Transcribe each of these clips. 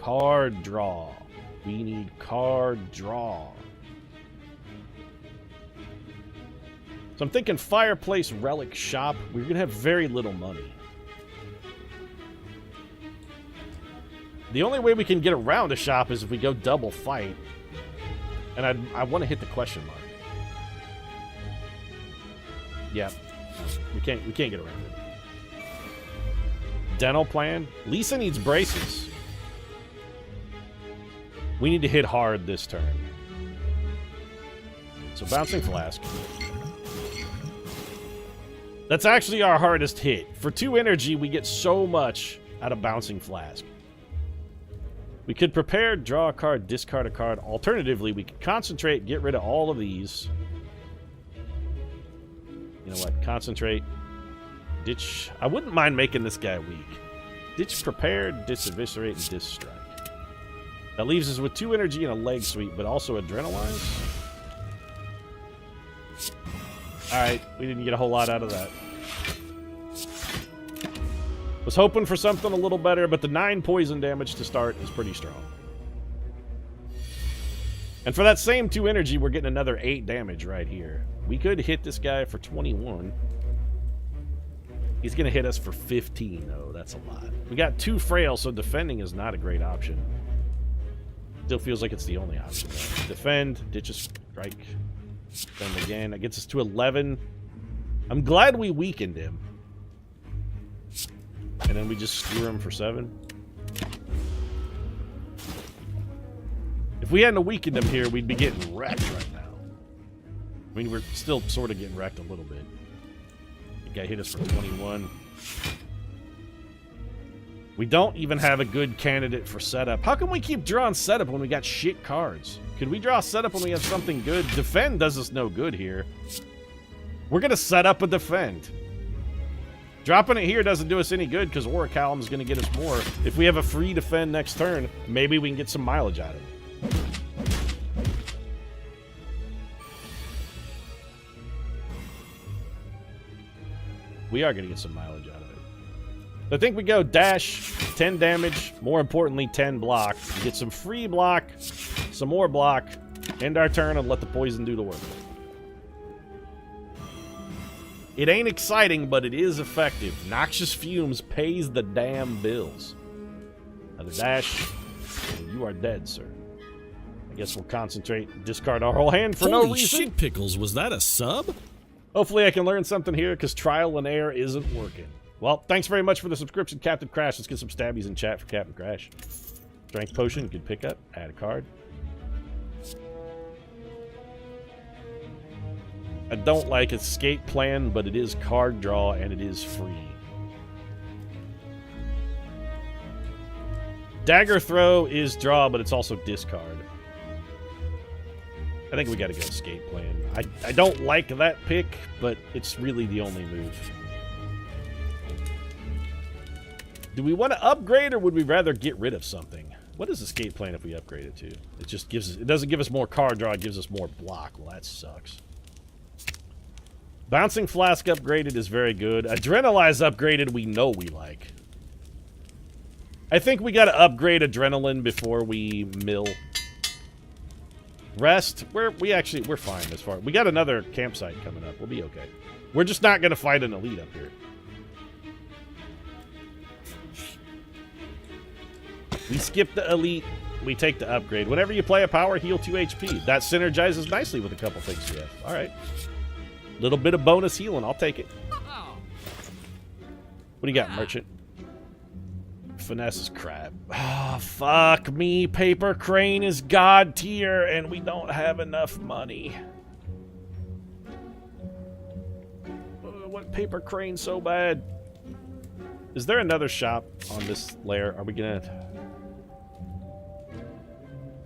Card draw. We need card draw. So I'm thinking Fireplace Relic Shop. We're going to have very little money. The only way we can get around a shop is if we go double fight. And I want to hit the question mark. Yeah. We can't get around it. Dental plan. Lisa needs braces. We need to hit hard this turn. So Bouncing Flask. That's actually our hardest hit. For 2 energy, we get so much out of Bouncing Flask. We could prepare, draw a card, discard a card. Alternatively, we could concentrate, get rid of all of these. You know what? Concentrate. Ditch. I wouldn't mind making this guy weak. Ditch, prepare, diseviscerate, and disstrike. That leaves us with 2 energy and a leg sweep, but also adrenalize. Alright, we didn't get a whole lot out of that. Was hoping for something a little better, but the 9 poison damage to start is pretty strong. And for that same 2 energy, we're getting another 8 damage right here. We could hit this guy for 21. He's going to hit us for 15, though. That's a lot. We got 2 frail, so defending is not a great option. Still feels like it's the only option, though. Defend, ditch a strike. Defend again. That gets us to 11. I'm glad we weakened him. And then we just screw him for 7. If we hadn't weakened him here, we'd be getting wrecked right now. I mean, we're still sort of getting wrecked a little bit. The guy hit us for 21. We don't even have a good candidate for setup. How can we keep drawing setup when we got shit cards? Could we draw setup when we have something good? Defend does us no good here. We're going to set up a defend. Dropping it here doesn't do us any good because Orichalum is going to get us more. If we have a free defend next turn, maybe we can get some mileage out of it. We are going to get some mileage out of it. I think we go dash, 10 damage, more importantly 10 block. Get some free block, some more block, end our turn and let the poison do the work. It ain't exciting, but it is effective. Noxious Fumes pays the damn bills. Another dash, and you are dead, sir. I guess we'll concentrate, discard our whole hand for no reason. Holy shit, Pickles, was that a sub? Hopefully I can learn something here, because Trial and Error isn't working. Well, thanks very much for the subscription, Captain Crash. Let's get some stabbies in chat for Captain Crash. Strength Potion, good pickup. Add a card. I don't like Escape Plan, but it is card draw, and it is free. Dagger Throw is draw, but it's also discard. I think we gotta go Escape Plan. I don't like that pick, but it's really the only move. Do we want to upgrade, or would we rather get rid of something? What is Escape Plan if we upgrade it to? It just gives us, it doesn't give us more card draw, it gives us more block. Well, that sucks. Bouncing Flask upgraded is very good. Adrenalize upgraded we know we like. I think we gotta upgrade Adrenaline before we mill. Rest, we're fine as far. We got another campsite coming up. We'll be okay. We're just not gonna fight an elite up here. We skip the elite, we take the upgrade. Whenever you play a power, heal 2 HP. That synergizes nicely with a couple things we have. Alright. Little bit of bonus healing, I'll take it. What do you got, Merchant? Finesse is crap. Oh, fuck me. Paper Crane is god tier, and we don't have enough money. What Paper Crane so bad? Is there another shop on this layer? Are we gonna...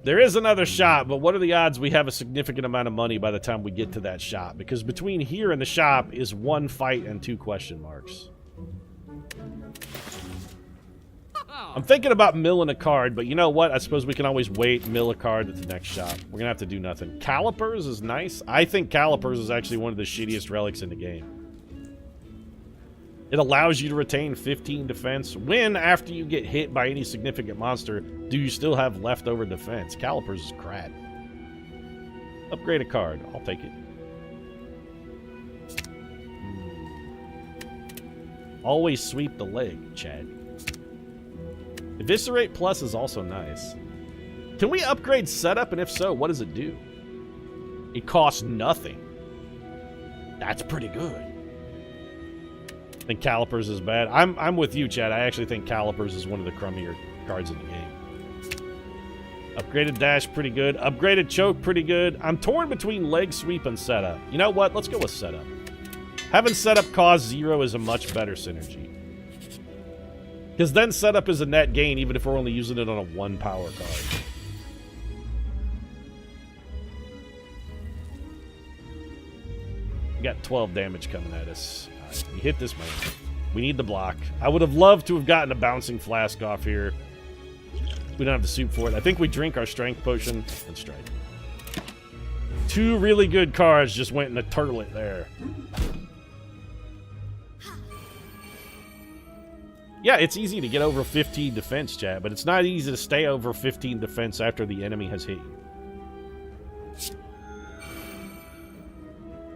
There is another shop, but what are the odds we have a significant amount of money by the time we get to that shop? Because between here and the shop is 1 fight and 2 question marks. I'm thinking about milling a card, but you know what? I suppose we can always wait, mill a card at the next shop. We're gonna have to do nothing. Calipers is nice. I think Calipers is actually one of the shittiest relics in the game. It allows you to retain 15 defense. When, after you get hit by any significant monster, do you still have leftover defense? Calipers is crap. Upgrade a card. I'll take it. Always sweep the leg, Chad. Eviscerate Plus is also nice. Can we upgrade setup, and if so, what does it do? It costs nothing. That's pretty good. I think Calipers is bad. I'm with you, Chad. I actually think Calipers is one of the crummier cards in the game. Upgraded Dash, pretty good. Upgraded Choke, pretty good. I'm torn between leg sweep and setup. You know what? Let's go with setup. Having setup cost 0 is a much better synergy. Because then setup is a net gain, even if we're only using it on a 1 power card. We got 12 damage coming at us. Right, we hit this man. We need the block. I would have loved to have gotten a bouncing flask off here. We don't have the soup for it. I think we drink our strength potion and strike. 2 really good cards just went in a turlet there. Yeah, it's easy to get over 15 defense, chat, but it's not easy to stay over 15 defense after the enemy has hit you.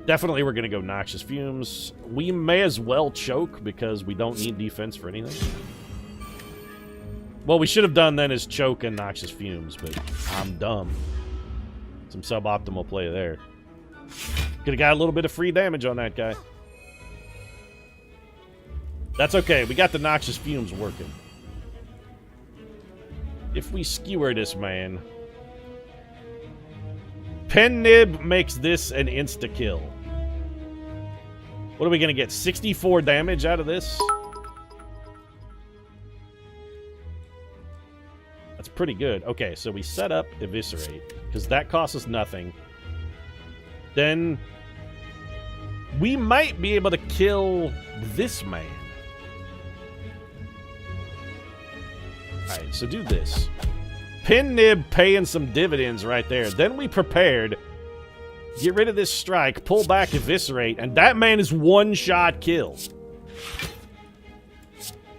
Definitely we're going to go Noxious Fumes. We may as well choke because we don't need defense for anything. What we should have done then is choke and Noxious Fumes, but I'm dumb. Some suboptimal play there. Could have got a little bit of free damage on that guy. That's okay. We got the Noxious Fumes working. If we skewer this man... Pen Nib makes this an insta-kill. What are we going to get? 64 damage out of this? That's pretty good. Okay, so we set up Eviscerate, because that costs us nothing. Then... we might be able to kill this man. Alright, so do this. Pin Nib paying some dividends right there. Then we prepared. Get rid of this strike, pull back, Eviscerate, and that man is one-shot kill.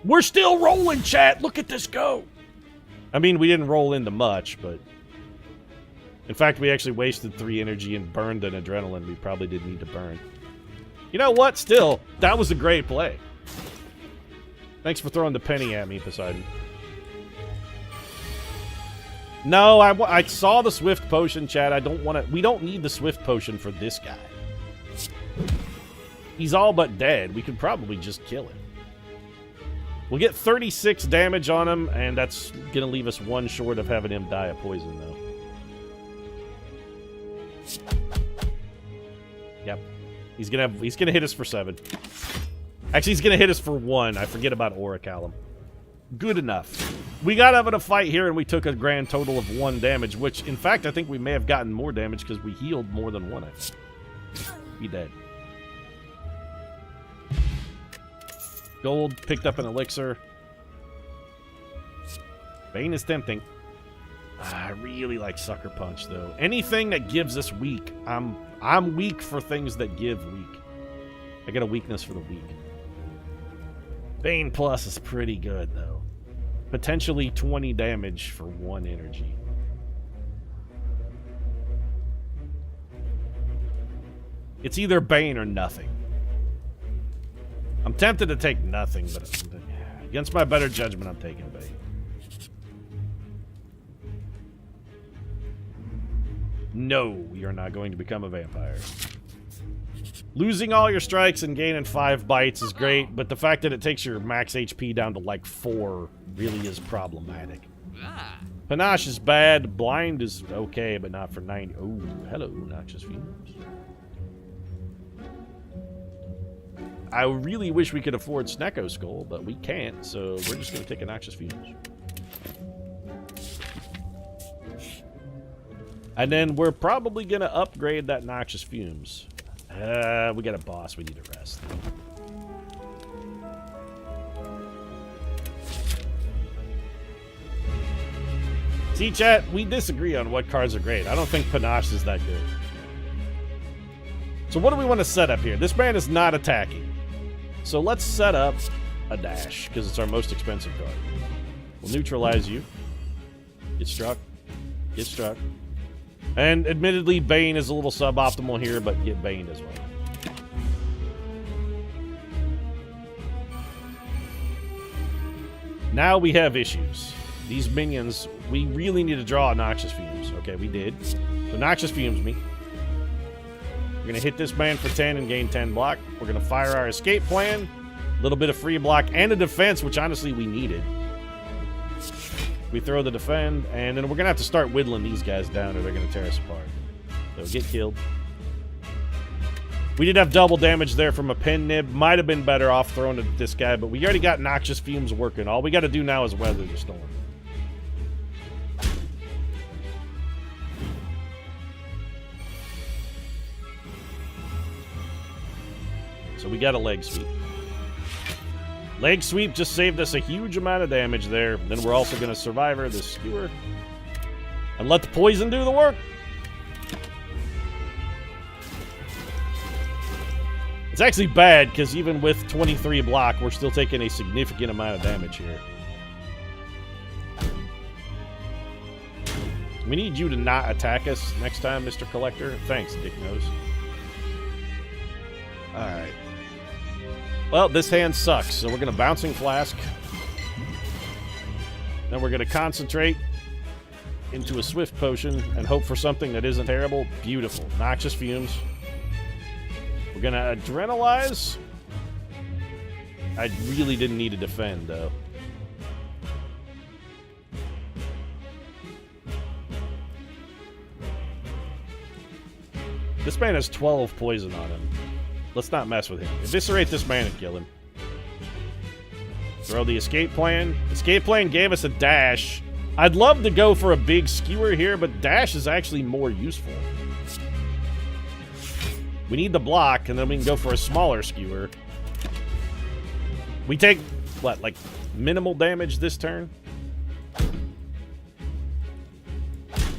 We're still rolling, chat. Look at this go. I mean, we didn't roll into much, but... in fact, we actually wasted 3 energy and burned an adrenaline we probably didn't need to burn. You know what? Still, that was a great play. Thanks for throwing the penny at me, Poseidon. No, I saw the Swift Potion, Chad. I don't want to... we don't need the Swift Potion for this guy. He's all but dead. We could probably just kill him. We'll get 36 damage on him, and that's going to leave us 1 short of having him die of poison, though. Yep. He's gonna hit us for 7. Actually, he's gonna hit us for 1. I forget about Orichalum. Good enough. We got out of a fight here, and we took a grand total of 1 damage, which, in fact, I think we may have gotten more damage because we healed more than 1, I think. Be dead. Gold, picked up an elixir. Bane is tempting. I really like Sucker Punch, though. Anything that gives us weak. I'm weak for things that give weak. I got a weakness for the weak. Bane Plus is pretty good, though. Potentially 20 damage for 1 energy. It's either Bane or nothing. I'm tempted to take nothing, but against my better judgment, I'm taking Bane. No, we are not going to become a vampire. Losing all your strikes and gaining 5 bites is great, but the fact that it takes your max HP down to like 4 really is problematic. Panache is bad. Blind is okay, but not for 90. Oh, hello, Noxious Fumes. I really wish we could afford Snecko Skull, but we can't, so we're just going to take a Noxious Fumes. And then we're probably going to upgrade that Noxious Fumes. We got a boss. We need to rest. See, chat, we disagree on what cards are great. I don't think Panache is that good. So what do we want to set up here? This man is not attacking. So let's set up a dash, because it's our most expensive card. We'll neutralize you. Get struck. Get struck. And admittedly, Bane is a little suboptimal here, but get Baned as well. Now we have issues. These minions, we really need to draw Noxious Fumes. Okay, we did. So Noxious Fumes me. We're going to hit this man for 10 and gain 10 block. We're going to fire our escape plan. A little bit of free block and a defense, which honestly we needed. We throw the defend, and then we're going to have to start whittling these guys down or they're going to tear us apart. So get killed. We did have double damage there from a pen nib. Might have been better off throwing it at this guy, but we already got Noxious Fumes working. All we got to do now is weather the storm. So we got a leg sweep. Leg sweep just saved us a huge amount of damage there. Then we're also going to Survivor this skewer. And let the poison do the work. It's actually bad, because even with 23 block, we're still taking a significant amount of damage here. We need you to not attack us next time, Mr. Collector. Thanks, Dick Nose. Alright. Well, this hand sucks, so we're going to Bouncing Flask. Then we're going to concentrate into a Swift Potion and hope for something that isn't terrible. Beautiful. Noxious Fumes. We're going to Adrenalize. I really didn't need to defend, though. This man has 12 poison on him. Let's not mess with him. Eviscerate this man and kill him. Throw the escape plan. Escape plan gave us a dash. I'd love to go for a big skewer here, but dash is actually more useful. We need the block, and then we can go for a smaller skewer. We take, what, like minimal damage this turn?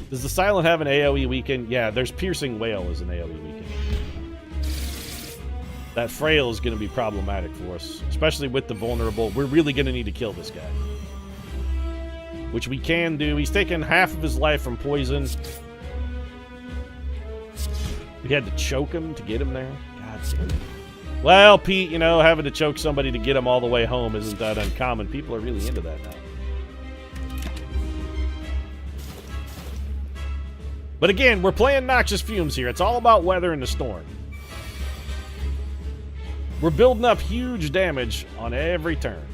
Does the Silent have an AoE weaken? Yeah, there's Piercing Wail as an AoE weaken. That Frail is going to be problematic for us, especially with the vulnerable. We're really going to need to kill this guy. Which we can do. He's taken half of his life from poison. We had to choke him to get him there. God damn it. Well, Pete, you know, having to choke somebody to get him all the way home isn't that uncommon. People are really into that now. But again, we're playing Noxious Fumes here. It's all about weathering the storm. We're building up huge damage on every turn.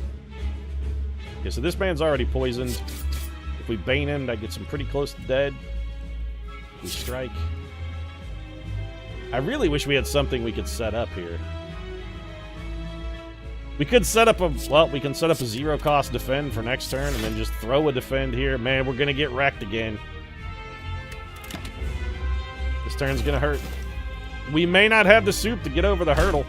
Okay, so this man's already poisoned. If we Bane him, that gets him pretty close to dead. We strike. I really wish we had something we could set up here. We could set up a... Well, we can set up a zero-cost defend for next turn and then just throw a defend here. Man, we're going to get wrecked again. This turn's going to hurt. We may not have the soup to get over the hurdle.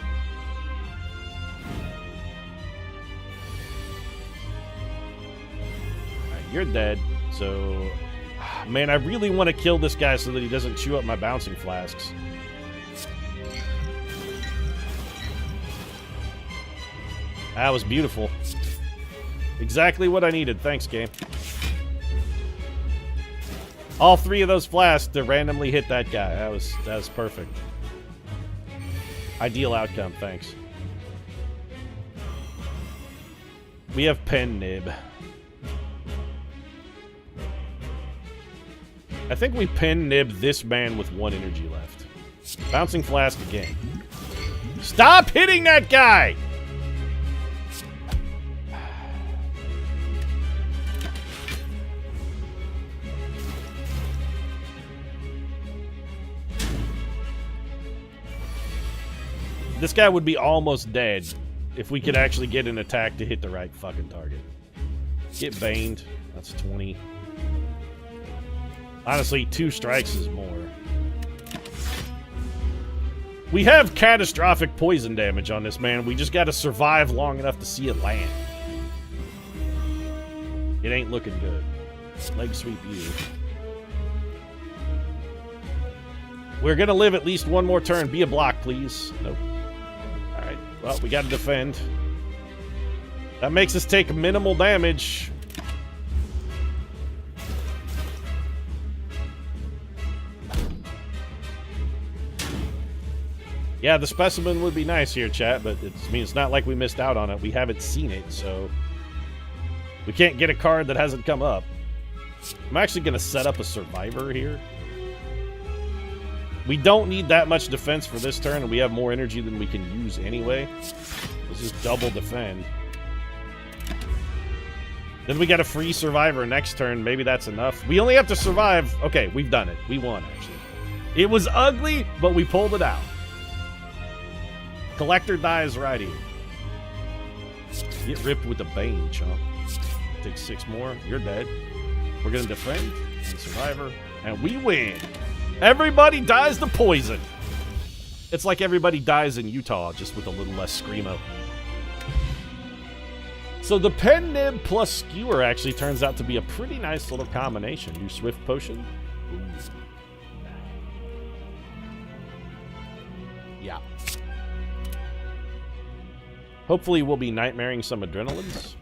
You're dead, so... Man, I really want to kill this guy so that he doesn't chew up my Bouncing Flasks. That was beautiful. Exactly what I needed. Thanks, game. All three of those flasks to randomly hit that guy. That was perfect. Ideal outcome, thanks. We have Pen Nib. I think we Pen Nib this man with 1 energy left. Bouncing Flask again. Stop hitting that guy! This guy would be almost dead if we could actually get an attack to hit the right fucking target. Get Baned. That's 20. Honestly, 2 strikes is more. We have catastrophic poison damage on this man. We just got to survive long enough to see it land. It ain't looking good. Leg sweep you. We're going to live at least one more turn. Be a block, please. Nope. Alright. Well, we got to defend. That makes us take minimal damage. Yeah, the specimen would be nice here, chat, but it's not like we missed out on it. We haven't seen it, so we can't get a card that hasn't come up. I'm actually going to set up a survivor here. We don't need that much defense for this turn, and we have more energy than we can use anyway. Let's just double defend. Then we got a free survivor next turn. Maybe that's enough. We only have to survive. Okay, we've done it. We won, actually. It was ugly, but we pulled it out. Collector dies right here. Get ripped with the Bane, chump. Take 6 more. You're dead. We're going to defend and survivor, and we win. Everybody dies to poison. It's like everybody dies in Utah, just with a little less screamo. So the pen nib plus skewer actually turns out to be a pretty nice little combination. New swift potion. Ooh. Yeah. Hopefully we'll be nightmaring some adrenalines.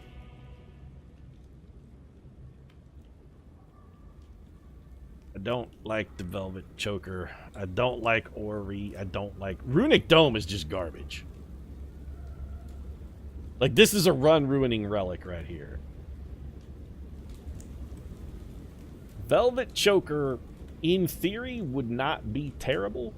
I don't like the Velvet Choker. I don't like Ori. I don't like... Runic Dome is just garbage. Like, this is a run-ruining relic right here. Velvet Choker, in theory, would not be terrible.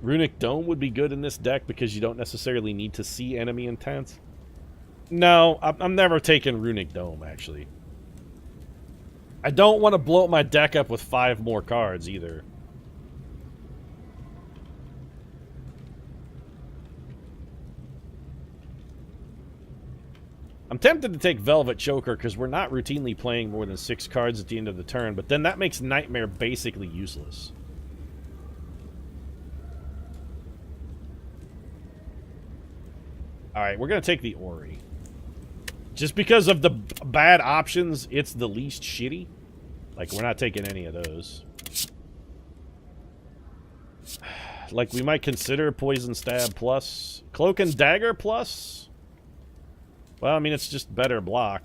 Runic Dome would be good in this deck because you don't necessarily need to see enemy intent. No, I'm never taking Runic Dome, actually. I don't want to blow my deck up with 5 more cards, either. I'm tempted to take Velvet Choker because we're not routinely playing more than 6 cards at the end of the turn, but then that makes Nightmare basically useless. Alright, we're going to take the Ori. Just because of the bad options, it's the least shitty. Like, we're not taking any of those. Like, we might consider Poison Stab plus. Cloak and Dagger plus? Well, I mean, it's just better block.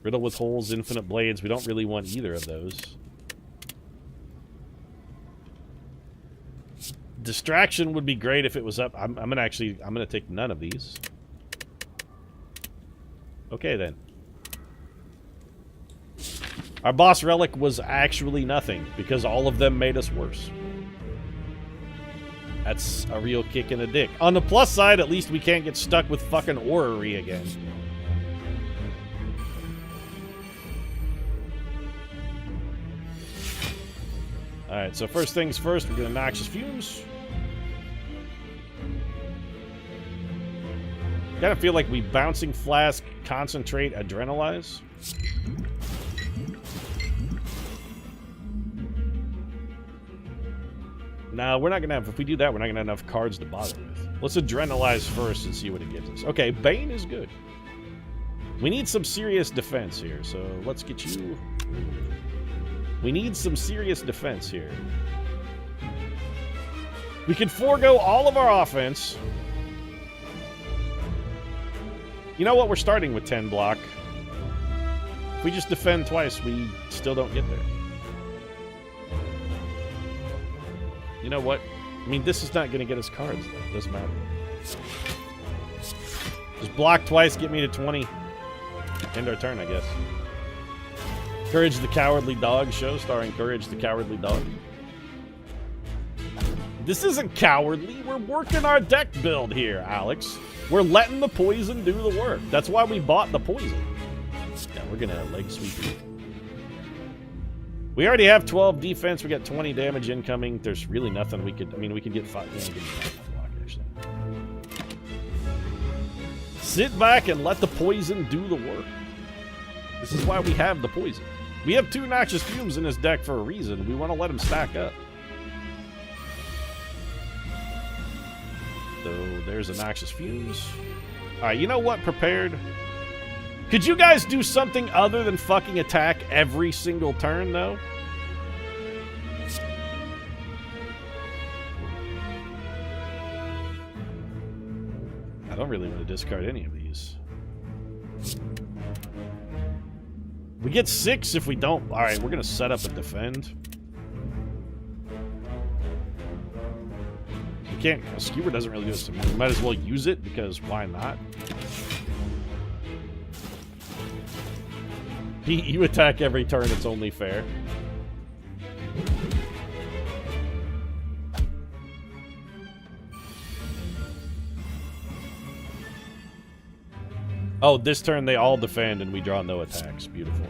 Riddle with Holes, Infinite Blades. We don't really want either of those. Distraction would be great if it was up. I'm gonna take none of these. Okay, then. Our boss relic was actually nothing, because all of them made us worse. That's a real kick in the dick. On the plus side, at least we can't get stuck with fucking Orrery again. Alright, so first things first, we're gonna Noxious Fumes. Kinda feel like we Bouncing Flask, Concentrate, Adrenalize. No, we're not gonna have, if we do that, we're not gonna have enough cards to bother with. Let's Adrenalize first and see what it gives us. Okay, Bane is good. We need some serious defense here, so let's get you... We need some serious defense here. We can forego all of our offense. You know what? We're starting with 10 block. If we just defend twice, we still don't get there. You know what? I mean, this is not going to get us cards, though. It doesn't matter. Just block twice, get me to 20. End our turn, I guess. Courage the Cowardly Dog show starring Courage the Cowardly Dog. This isn't cowardly. We're working our deck build here, Alex. We're letting the poison do the work. That's why we bought the poison. Yeah, we're going to leg sweep you. We already have 12 defense. We got 20 damage incoming. There's really nothing we could... I mean, we could get 5... Yeah, get 5 block, actually. Sit back and let the poison do the work. This is why we have the poison. We have 2 Noxious Fumes in this deck for a reason. We want to let them stack up. So, there's a Noxious Fumes. Alright, you know what? Prepared. Could you guys do something other than fucking attack every single turn, though? I don't really want to discard any of these. We get 6 if we don't. Alright, we're going to set up a defend. We can't. A skewer doesn't really do us to me. We might as well use it because why not? Pete, you attack every turn, it's only fair. Oh, this turn they all defend and we draw no attacks. Beautiful.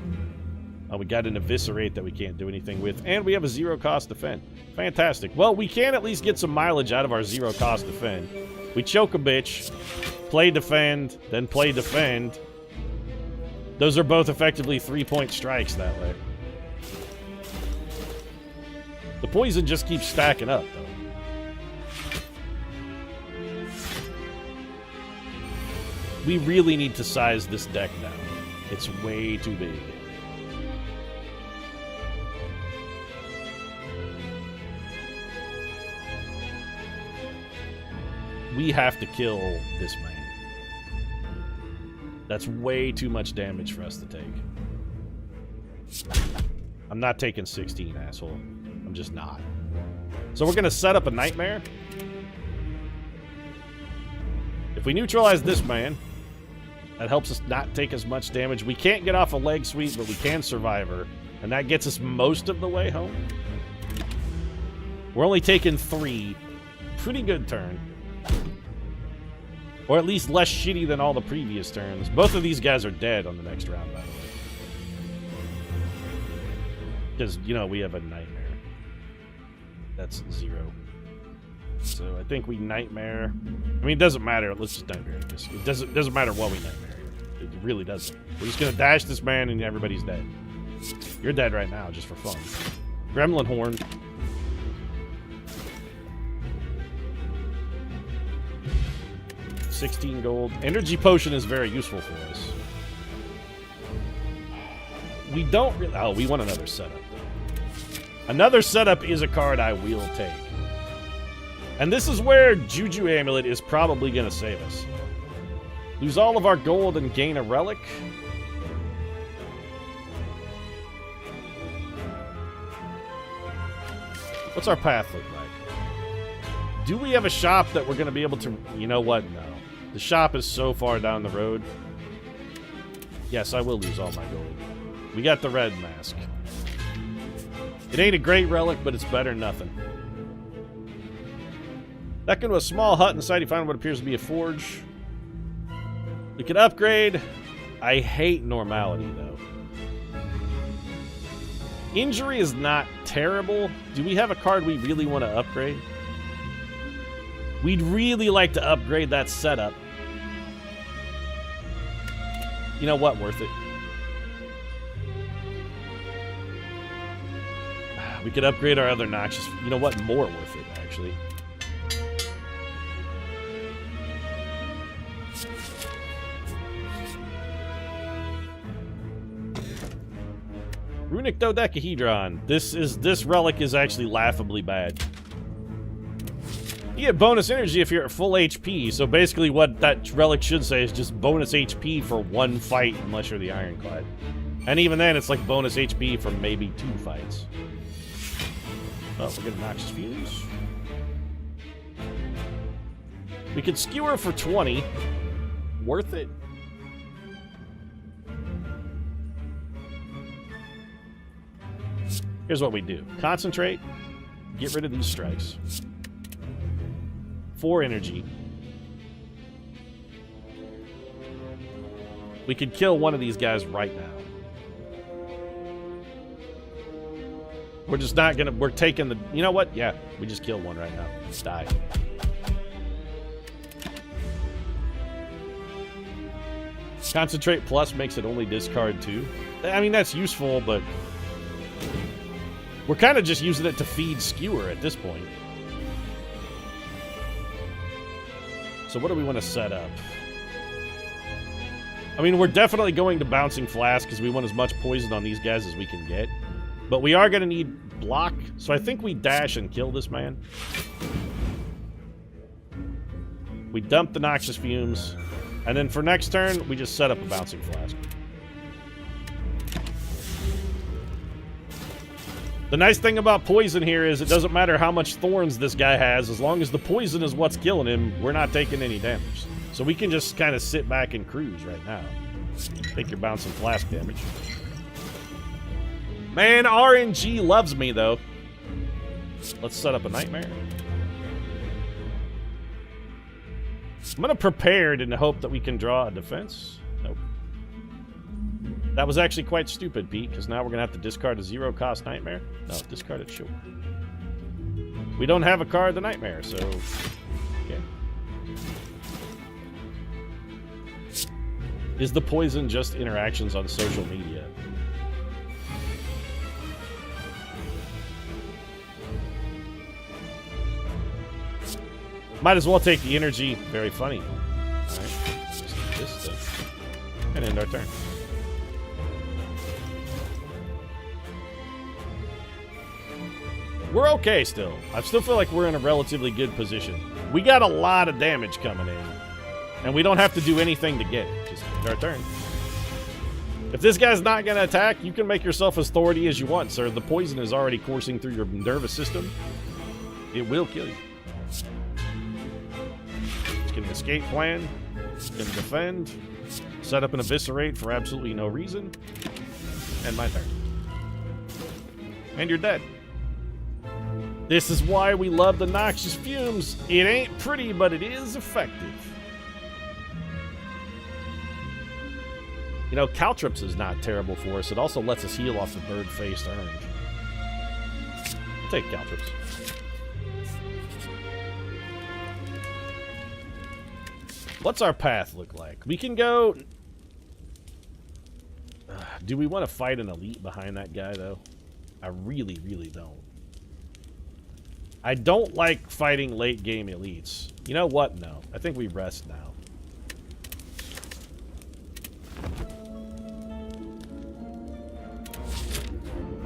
We got an eviscerate that we can't do anything with, and we have a 0-cost defend. Fantastic. Well, we can at least get some mileage out of our 0-cost defend. We choke a bitch, play defend, then play defend. Those are both effectively 3-point strikes that way. The poison just keeps stacking up, though. We really need to size this deck down. It's way too big. We have to kill this man. That's way too much damage for us to take. I'm not taking 16, asshole. I'm just not. So we're going to set up a nightmare. If we neutralize this man, that helps us not take as much damage. We can't get off a leg sweep, but we can survive her. And that gets us most of the way home. We're only taking 3. Pretty good turn. Or at least less shitty than all the previous turns. Both of these guys are dead on the next round, by the way. Because, you know, we have a nightmare. That's 0. So I think we nightmare. I mean, it doesn't matter. Let's just nightmare this. It doesn't matter what we nightmare. It really doesn't. We're just going to dash this man and everybody's dead. You're dead right now, just for fun. Gremlin Horn. $16 gold. Energy Potion is very useful for us. We don't really... Oh, we want another setup, though. Another setup is a card I will take. And this is where Juju Amulet is probably going to save us. Lose all of our gold and gain a relic. What's our path look like? Do we have a shop that we're going to be able to... You know what? No. The shop is so far down the road. Yes, I will lose all my gold. We got the red mask. It ain't a great relic, but it's better than nothing. Back into a small hut inside, you find what appears to be a forge. We can upgrade. I hate normality, though. Injury is not terrible. Do we have a card we really want to upgrade? We'd really like to upgrade that setup. You know what? Worth it. We could upgrade our other noxious... You know what? More worth it, actually. Runic Dodecahedron. This relic is actually laughably bad. You get bonus energy if you're at full HP, so basically what that relic should say is just bonus HP for 1 fight unless you're the Ironclad. And even then, it's like bonus HP for maybe 2 fights. Oh, we're getting Noxious Fuse. We could skewer for 20. Worth it? Here's what we do. Concentrate. Get rid of these strikes. 4 energy. We could kill one of these guys right now. We're just not gonna... We're taking the... You know what? Yeah, we just killed one right now. Just die. Concentrate Plus makes it only discard 2. I mean, that's useful, but... We're kind of just using it to feed Skewer at this point. So what do we want to set up? I mean, we're definitely going to Bouncing Flask because we want as much poison on these guys as we can get. But we are going to need block, so I think we dash and kill this man. We dump the noxious fumes. And then for next turn, we just set up a bouncing flask. The nice thing about poison here is it doesn't matter how much thorns this guy has. As long as the poison is what's killing him, we're not taking any damage. So we can just kind of sit back and cruise right now. Take your bouncing flask damage. Man, RNG loves me, though. Let's set up a nightmare. I'm going to prepare in the hope that we can draw a defense. Nope. That was actually quite stupid, Pete, because now we're going to have to discard a 0-cost nightmare. No, discard it, sure. We don't have a card the nightmare, so... Okay. Is the poison just interactions on social media? Might as well take the energy. Very funny. Alright. Just do this stuff. And end our turn. We're okay still. I still feel like we're in a relatively good position. We got a lot of damage coming in. And we don't have to do anything to get it. Just end our turn. If this guy's not going to attack, you can make yourself as thorny as you want, sir. The poison is already coursing through your nervous system. It will kill you. Get an escape plan, can defend, set up an eviscerate for absolutely no reason, and my turn. And you're dead. This is why we love the noxious fumes. It ain't pretty, but it is effective. You know, caltrops is not terrible for us. It also lets us heal off the bird-faced orange. I'll take caltrops. What's our path look like? We can go... do we want to fight an elite behind that guy, though? I really, really don't. I don't like fighting late-game elites. You know what? No. I think we rest now.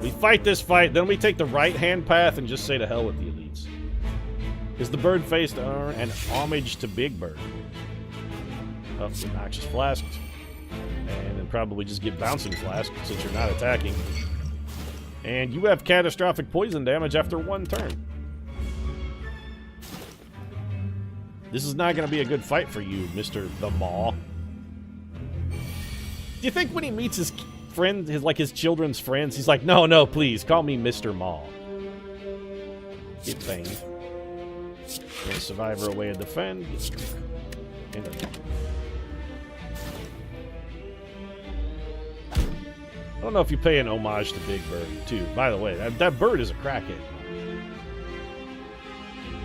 We fight this fight, then we take the right-hand path and just say to hell with the elites. Is the bird-faced an homage to Big Bird? Oh, the noxious flask. And then probably just get bouncing flask since you're not attacking. And you have catastrophic poison damage after one turn. This is not going to be a good fight for you, Mr. the Maw. Do you think when he meets his friend, his children's friends, he's like, no, please, call me Mr. Maw. Get banged. Get a survivor away and defend. Get struck. And I don't know if you pay an homage to Big Bird, too. By the way, that bird is a crackhead.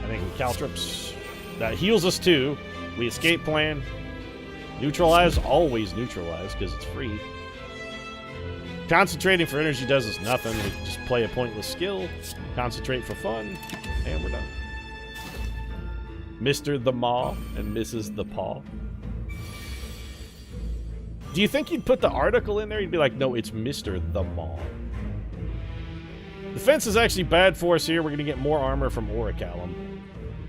I think we caltrops. That heals us, too. We escape plan. Neutralize, always neutralize, because it's free. Concentrating for energy does us nothing. We just play a pointless skill. Concentrate for fun. And we're done. Mr. the Maw and Mrs. the Paw. Do you think you'd put the article in there? You'd be like, no, it's Mr. the Maw. Defense is actually bad for us here. We're going to get more armor from Orichalum.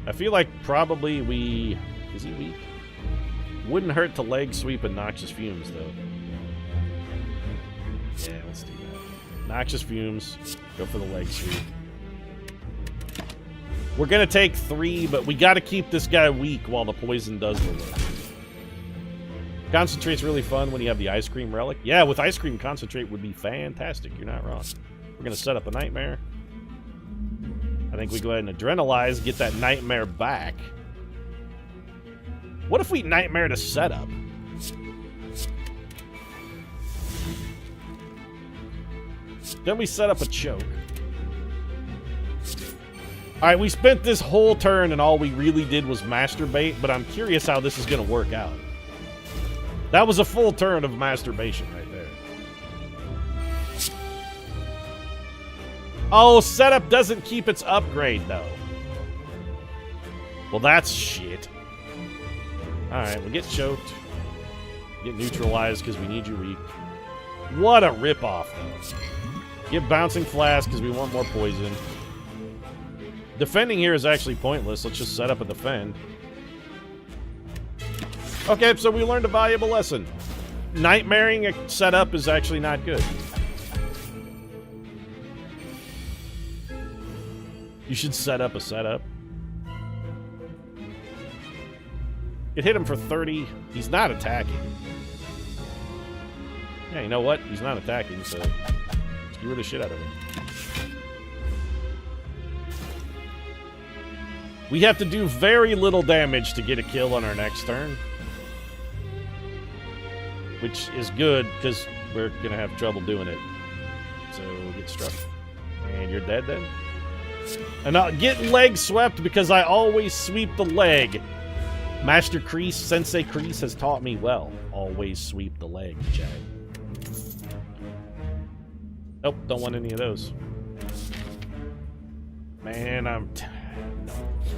I feel like probably we... Is he weak? Wouldn't hurt to leg sweep and Noxious Fumes, though. Yeah, let's do that. Noxious Fumes. Go for the leg sweep. We're going to take 3, but we got to keep this guy weak while the poison does the work. Concentrate's really fun when you have the Ice Cream Relic. Yeah, with Ice Cream, Concentrate would be fantastic. You're not wrong. We're going to set up a Nightmare. I think we go ahead and Adrenalize, get that Nightmare back. What if we Nightmare to setup? Then we set up a Choke. Alright, we spent this whole turn and all we really did was masturbate, but I'm curious how this is going to work out. That was a full turn of masturbation right there. Oh, setup doesn't keep its upgrade, though. Well, that's shit. Alright, we get choked. Get neutralized because we need you weak. What a ripoff, though. Get bouncing flask because we want more poison. Defending here is actually pointless. Let's just set up a defend. Okay, so we learned a valuable lesson. Nightmaring a setup is actually not good. You should set up a setup. It hit him for 30. He's not attacking. Yeah, you know what? He's not attacking, so skewer the shit out of him. We have to do very little damage to get a kill on our next turn. Which is good, because we're going to have trouble doing it. So, get struck. And you're dead then? And I'll get leg swept because I always sweep the leg. Master Kreese, Sensei Kreese has taught me well. Always sweep the leg, Chad. Nope, don't want any of those. Man, no,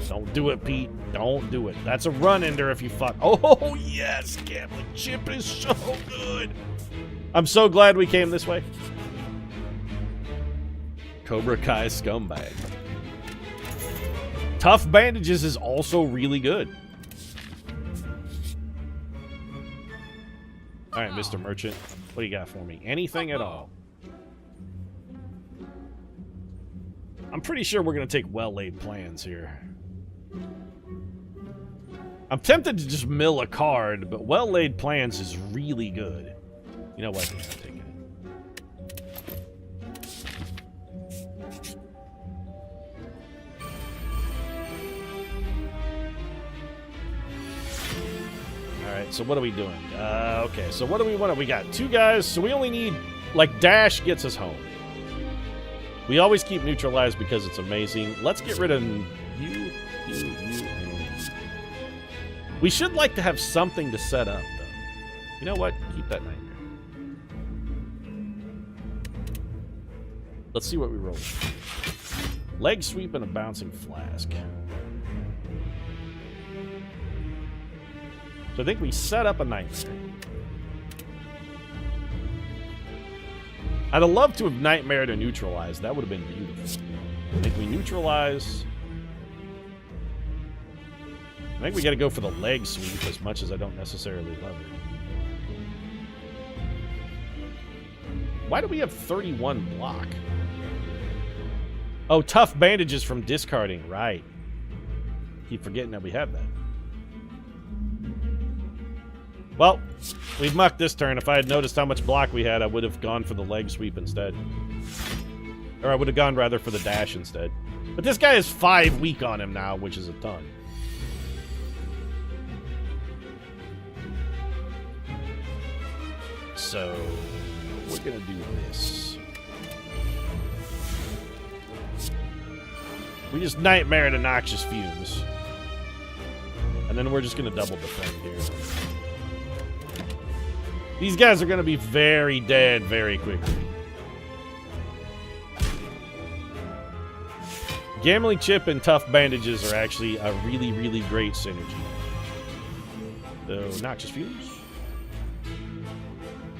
don't do it, Pete. Don't do it. That's a run-ender if you fuck. Oh, yes, Gambling Chip is so good. I'm so glad we came this way. Cobra Kai scumbag. Tough Bandages is also really good. All right, Mr. Merchant. What do you got for me? Anything at all? I'm pretty sure we're going to take well-laid plans here. I'm tempted to just mill a card, but well-laid plans is really good. You know what? Yeah, I'm taking it. Alright, so what are we doing? Okay, so what do we want? We got two guys, so we only need... Like, Dash gets us home. We always keep neutralized because it's amazing. Let's get rid of you, and... We should like to have something to set up, though. You know what? Keep that nightmare. Let's see what we roll. Leg sweep and a bouncing flask. So I think we set up a nightmare. I'd have loved to have nightmare to neutralize. That would have been beautiful. I think we neutralize. I think we got to go for the leg sweep as much as I don't necessarily love it. Why do we have 31 block? Oh, tough bandages from discarding. Right. Keep forgetting that we have that. Well, we've mucked this turn. If I had noticed how much block we had, I would have gone for the leg sweep instead. Or I would have gone, rather, for the dash instead. But this guy has 5 weak on him now, which is a ton. So, we're going to do this. We just nightmare to Noxious Fumes. And then we're just going to double defend here. These guys are going to be very dead very quickly. Gambling Chip and Tough Bandages are actually a really, really great synergy. So, Noxious Fumes.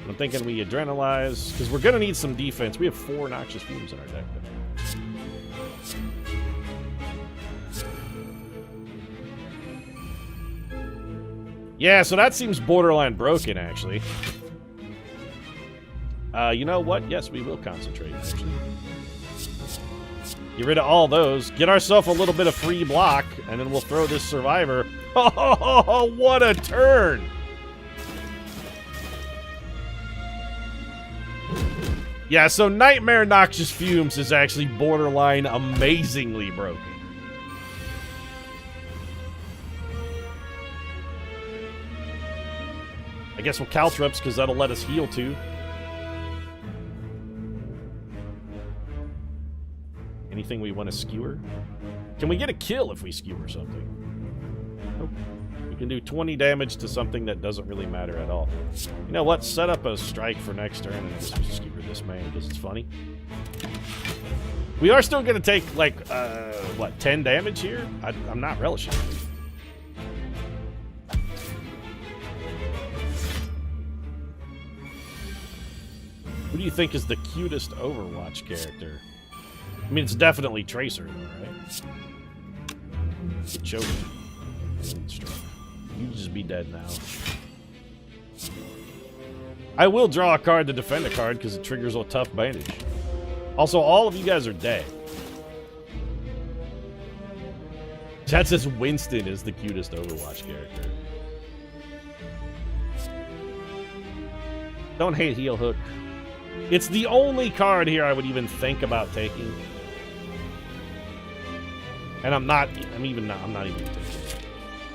I'm thinking we Adrenalize, because we're going to need some defense. We have 4 Noxious Fumes in our deck. Yeah, so that seems borderline broken, actually. You know what? Yes, we will concentrate, actually. Get rid of all those. Get ourselves a little bit of free block, and then we'll throw this Survivor. Oh, what a turn! Yeah, so Nightmare Noxious Fumes is actually borderline amazingly broken. I guess we'll Caltrops because that'll let us heal too. Anything we want to skewer? Can we get a kill if we skewer something? Nope. We can do 20 damage to something that doesn't really matter at all. You know what? Set up a strike for next turn and just skewer this man because it's funny. We are still going to take, like, what, 10 damage here? I'm not relishing it. Who do you think is the cutest Overwatch character? I mean, it's definitely Tracer, though, right? Choke. You just be dead now. I will draw a card to defend a card because it triggers a tough bandage. Also, all of you guys are dead. Chat says Winston is the cutest Overwatch character. Don't hate Heel Hook. It's the only card here I would even think about taking. And I'm not even taking it.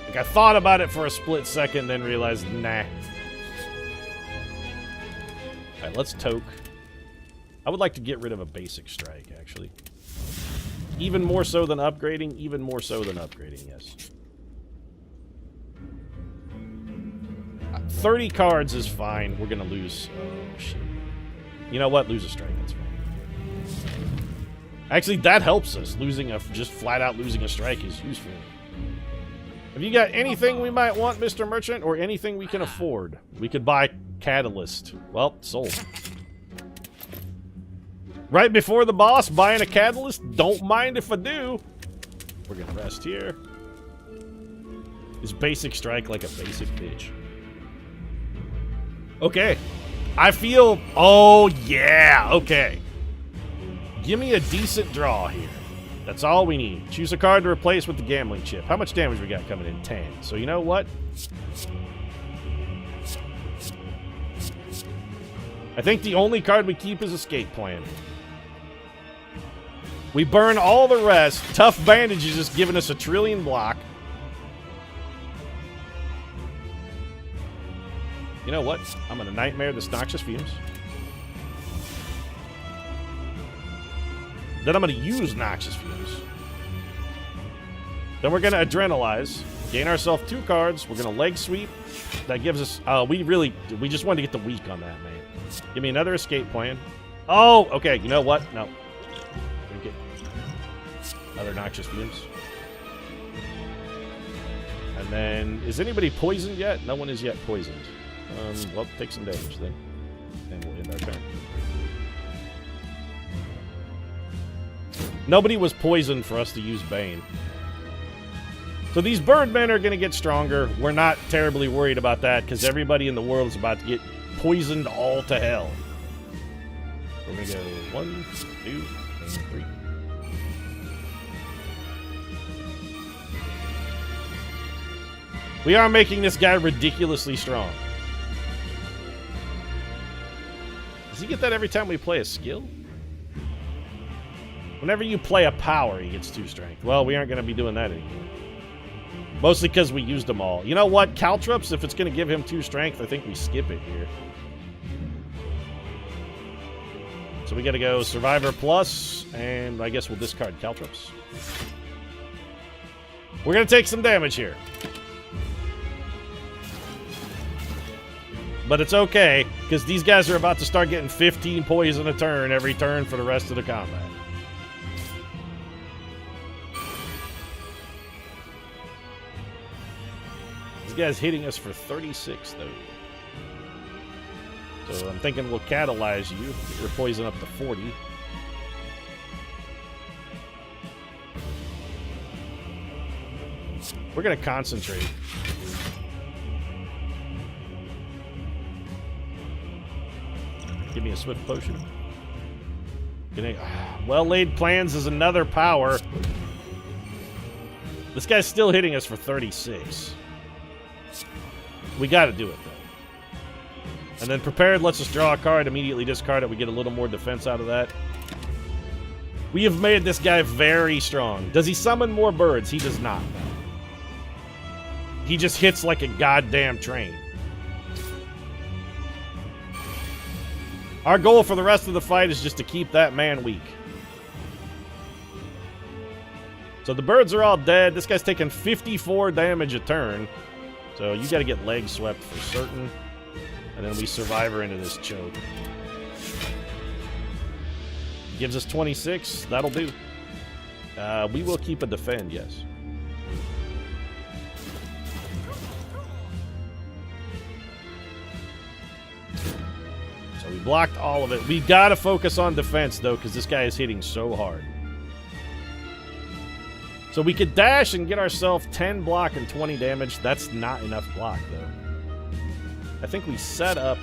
Like, I thought about it for a split second, then realized, nah. Alright, let's toke. I would like to get rid of a basic strike, actually. Even more so than upgrading, yes. 30 cards is fine. We're gonna lose. Oh, shit. You know what? Lose a strike, that's fine. Actually, that helps us. Just flat out losing a strike is useful. Have you got anything we might want, Mr. Merchant, or anything we can afford? We could buy Catalyst. Well, sold. Right before the boss, buying a Catalyst? Don't mind if I do. We're gonna rest here. Is basic strike like a basic bitch? Okay. I feel... Oh, yeah. Okay. Give me a decent draw here. That's all we need. Choose a card to replace with the gambling chip. How much damage we got coming in? 10. So you know what? I think the only card we keep is Escape Plan. We burn all the rest. Tough Bandage is just giving us a trillion block. You know what? I'm going to Nightmare this Noxious Fumes. Then I'm going to use Noxious Fumes. Then we're going to Adrenalize. Gain ourselves 2 cards. We're going to Leg Sweep. That gives us... we just wanted to get the weak on that, man. Give me another Escape Plan. Oh, okay. You know what? No. Get other Noxious Fumes. And then... Is anybody poisoned yet? No one is yet poisoned. Well, take some damage then. And we'll end our turn. Nobody was poisoned for us to use Bane. So these Birdmen are going to get stronger. We're not terribly worried about that because everybody in the world is about to get poisoned all to hell. We're going to go 1, 2, and 3. We are making this guy ridiculously strong. Does he get that every time we play a skill? Whenever you play a power, he gets 2 strength. Well, we aren't going to be doing that anymore. Mostly because we used them all. You know what? Caltrops, if it's going to give him 2 strength, I think we skip it here. So we got to go Survivor Plus, and I guess we'll discard Caltrops. We're going to take some damage here. But it's okay, because these guys are about to start getting 15 poison a turn every turn for the rest of the combat. This guy's hitting us for 36, though. So I'm thinking we'll catalyze you. Get your poison up to 40. We're going to concentrate. Give me a Swift Potion. Well-laid plans is another power. This guy's still hitting us for 36. We got to do it, though. And then Prepared lets us draw a card, immediately discard it. We get a little more defense out of that. We have made this guy very strong. Does he summon more birds? He does not. He just hits like a goddamn train. Our goal for the rest of the fight is just to keep that man weak. So the birds are all dead. This guy's taking 54 damage a turn. So you got to get leg swept for certain. And then we Survivor into this choke. Gives us 26. That'll do. We will keep a defend, yes. So we blocked all of it. We got to focus on defense, though, because this guy is hitting so hard. So we could dash and get ourselves 10 block and 20 damage. That's not enough block, though. I think we set up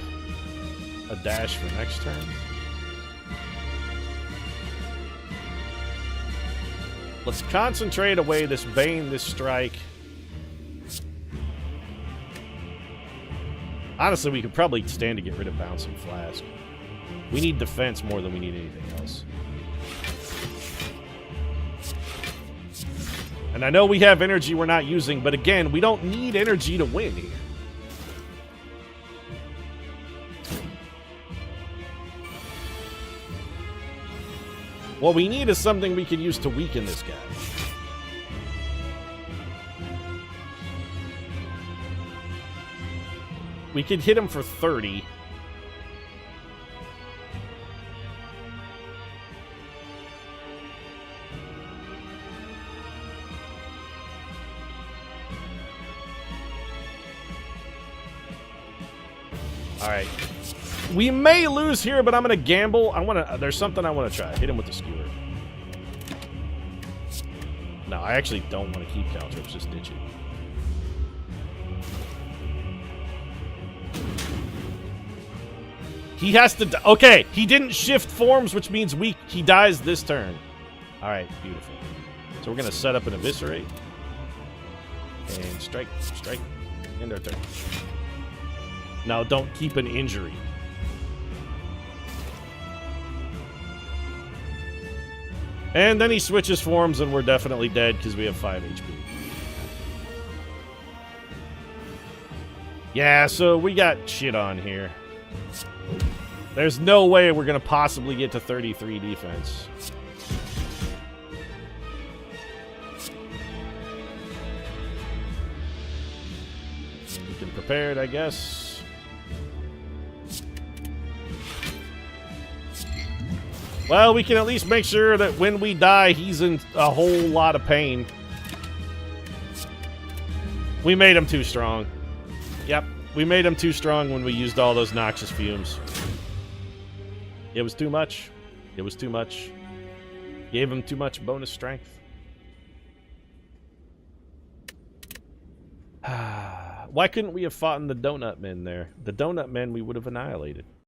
a dash for next turn. Let's concentrate away this Bane, this Strike. Honestly, we could probably stand to get rid of Bouncing Flask. We need defense more than we need anything else. And I know we have energy we're not using, but again, we don't need energy to win here. What we need is something we can use to weaken this guy. We could hit him for 30. Alright. We may lose here, but I'm going to gamble. There's something I want to try. Hit him with the skewer. No, I actually don't want to keep Caltrips. Just ditch it. He has to... Okay, he didn't shift forms, which means he dies this turn. Alright, beautiful. So we're going to set up an Eviscerate. And strike, end our turn. Now, don't keep an injury. And then he switches forms, and we're definitely dead because we have 5 HP. Yeah, so we got shit on here. There's no way we're going to possibly get to 33 defense. We can prepare it, I guess. Well, we can at least make sure that when we die, he's in a whole lot of pain. We made him too strong. Yep, we made him too strong when we used all those noxious fumes. It was too much. It was too much. Gave him too much bonus strength. Why couldn't we have fought in the Donut Men there? The Donut Men we would have annihilated.